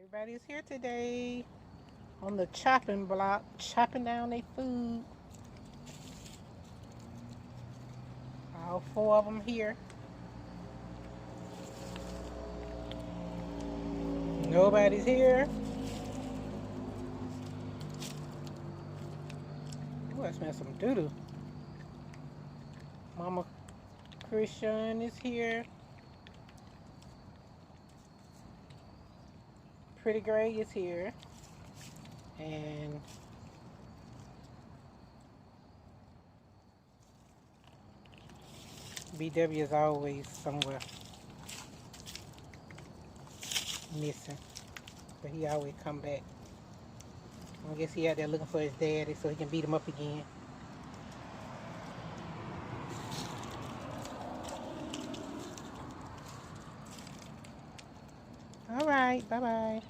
Everybody's here today on the chopping block, chopping down their food. All four of them here. Nobody's here. Ooh, I smell some doo-doo. Mama Christian is here. Pretty Gray is here. And BW is always somewhere missing. But he always come back. I guess he out there looking for his daddy so he can beat him up again. All right, bye-bye.